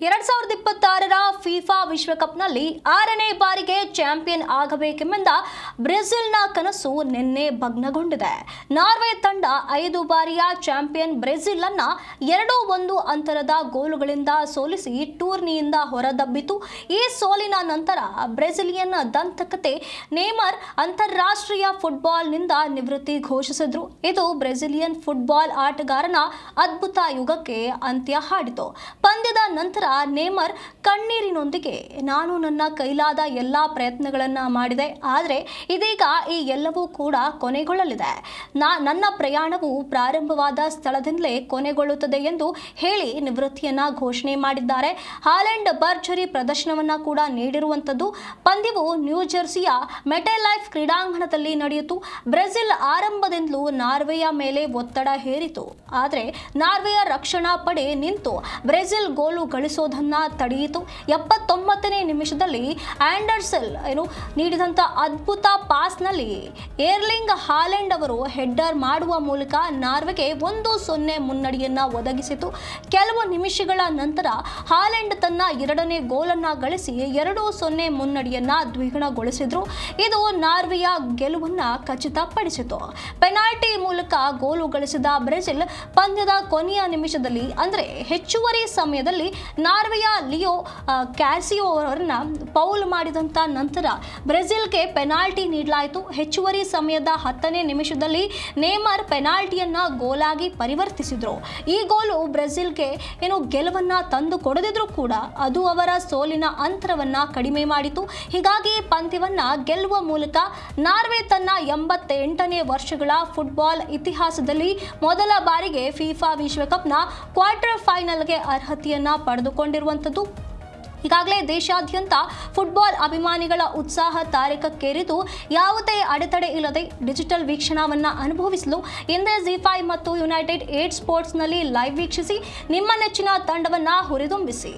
2026ರ FIFA ವಿಶ್ವಕಪ್ನಲ್ಲಿ 6ನೇ ಬಾರಿಗೆ champion ಆಗಬೇಕೆಂಬ ಬ್ರೆಜಿಲ್ನ ಕನಸು ನಿನ್ನೆ ಭಗ್ನಗೊಂಡಿದೆ. ನಾರ್ವೆ ತಂಡ 5 ಬಾರಿಯ ಚಾಂಪಿಯನ್ ಬ್ರೆಜಿಲ್ ಅನ್ನ 2-1 ಅಂತರದ ಗೋಲುಗಳಿಂದ ಸೋಲಿಸಿ ಟೂರ್ನಿಯಿಂದ ಹೊರದಬ್ಬಿತು. ಈ ಸೋಲಿನ ನಂತರ ಬ್ರೆಜಿಲಿಯನ್ ದಂತಕತೆ ನೇಮರ್ ಅಂತಾರಾಷ್ಟ್ರೀಯ ಫುಟ್ಬಾಲ್ನಿಂದ ನಿವೃತ್ತಿ ಘೋಷಿಸಿದ್ರು. ಇದು ಬ್ರೆಜಿಲಿಯನ್ ಫುಟ್ಬಾಲ್ ಆಟಗಾರನ ಅದ್ಭುತ ಯುಗಕ್ಕೆ ಅಂತ್ಯ ಹಾಡಿತು. ಪಂದ್ಯದ ನಂತರ ನೇಮರ್ ಕಣ್ಣೀರಿನೊಂದಿಗೆ ನಾನು ನನ್ನ ಕೈಲಾದ ಎಲ್ಲಾ ಪ್ರಯತ್ನಗಳನ್ನ ಮಾಡಿದೆ, ಆದರೆ ಇದೀಗ ಈ ಎಲ್ಲವೂ ಕೂಡ ಕೊನೆಗೊಳ್ಳಲಿದೆ. ನನ್ನ ಪ್ರಯಾಣವು ಪ್ರಾರಂಭವಾದ ಸ್ಥಳದಿಂದಲೇ ಕೊನೆಗೊಳ್ಳುತ್ತದೆ ಎಂದು ಹೇಳಿ ನಿವೃತ್ತಿಯನ್ನ ಘೋಷಣೆ ಮಾಡಿದ್ದಾರೆ. ಹಾಲೆಂಡ್ ಭರ್ಜರಿ ಪ್ರದರ್ಶನವನ್ನ ಕೂಡ ನೀಡಿರುವಂತದ್ದು. ಪಂದ್ಯವು ನ್ಯೂಜೆರ್ಸಿಯ ಮೆಟೆಲೈಫ್ ಕ್ರೀಡಾಂಗಣದಲ್ಲಿ ನಡೆಯಿತು. ಬ್ರೆಜಿಲ್ ಆರಂಭದಿಂದಲೂ ನಾರ್ವೆಯ ಮೇಲೆ ಒತ್ತಡ ಹೇರಿತು, ಆದರೆ ನಾರ್ವೆಯ ರಕ್ಷಣಾ ಪಡೆ ನಿಂತು ಬ್ರೆಜಿಲ್ ಗೋಲು ಗಳಿಸೋದನ್ನ ತಡೆಯಿತು. 79ನೇ ನಿಮಿಷದಲ್ಲಿ ಆಂಡರ್ಸನ್ ನೀಡಿದಂತ ಅದ್ಭುತ ಪಾಸ್ನಲ್ಲಿ ಏರ್ಲಿಂಗ್ ಹಾಲೆಂಡ್ ಅವರು ಹೆಡ್ಡರ್ ಮಾಡುವ ಮೂಲಕ ನಾರ್ವೆಗೆ 1-0 ಮುನ್ನಡೆಯನ್ನ ಒದಗಿಸಿತು. ಕೆಲವು ನಿಮಿಷಗಳ ನಂತರ ಹಾಲೆಂಡ್ ತನ್ನ 2ನೇ ಗೋಲನ್ನ ಗಳಿಸಿ 2-0 ಮುನ್ನಡೆಯನ್ನ ದ್ವಿಗುಣಗೊಳಿಸಿದ್ರು. ಇದು ನಾರ್ವೆಯ ಗೆಲುವನ್ನ ಖಚಿತಪಡಿಸಿತು. ಪೆನಾಲ್ಟಿ ಮೂಲಕ ಗೋಲು ಗಳಿಸಿದ ಬ್ರೆಜಿಲ್ ಪಂದ್ಯದ ಕೊನೆಯ ನಿಮಿಷದಲ್ಲಿ ಅಂದರೆ ಹೆಚ್ಚುವರಿ ಸಮಯದಲ್ಲಿ ನಾರ್ವೆಯ ಲಿಯೋ ಕ್ಯಾಸಿಯೋ ಅವರನ್ನ ಫೌಲ್ ಮಾಡಿದಂತ ನಂತರ ಬ್ರೆಜಿಲ್ಗೆ ಪೆನಾಲ್ಟಿ ನೀಡಲಾಯಿತು. ಹೆಚ್ಚುವರಿ ಸಮಯದ 10ನೇ ನಿಮಿಷದಲ್ಲಿ ನೇಮರ್ ಪೆನಾಲ್ಟಿಯನ್ನ ಗೋಲಾಗಿ ಪರಿವರ್ತಿಸಿದ್ರು. ಈ ಗೋಲು ಬ್ರೆಜಿಲ್ಗೆ ಗೆಲುವನ್ನ ತಂದು ಕೊಡದಿದ್ರು ಕೂಡ ಅದು ಅವರ ಸೋಲಿನ ಅಂತರವನ್ನ ಕಡಿಮೆ ಮಾಡಿತು. ಹೀಗಾಗಿ ಪಂದ್ಯವನ್ನ ಗೆಲ್ಲುವ ಮೂಲಕ ನಾರ್ವೆ ತನ್ನ 88ನೇ ವರ್ಷಗಳ ಫುಟ್ಬಾಲ್ ಇತಿಹಾಸದಲ್ಲಿ ಮೊದಲ ಬಾರಿಗೆ ಫಿಫಾ ವಿಶ್ವಕಪ್ನ ಕ್ವಾರ್ಟರ್ ಫೈನಲ್ಗೆ ಅರ್ಹತೆಯನ್ನ ಪಡೆದುಕೊಂಡಿರುವಂಥದ್ದು. ಈಗಾಗಲೇ ದೇಶಾದ್ಯಂತ ಫುಟ್ಬಾಲ್ ಅಭಿಮಾನಿಗಳ ಉತ್ಸಾಹ ತಾರಕಕ್ಕೇರಿದ್ದು, ಯಾವುದೇ ಅಡೆತಡೆ ಇಲ್ಲದೆ ಡಿಜಿಟಲ್ ವೀಕ್ಷಣವನ್ನ ಅನುಭವಿಸಲು ಹಿಂದೆ ZEE5 ಮತ್ತು ಯುನೈಟೆಡ್ 8 ಸ್ಪೋರ್ಟ್ಸ್ನಲ್ಲಿ ಲೈವ್ ವೀಕ್ಷಿಸಿ ನಿಮ್ಮ ನೆಚ್ಚಿನ ತಂಡವನ್ನ ಹುರಿದುಂಬಿಸಿ.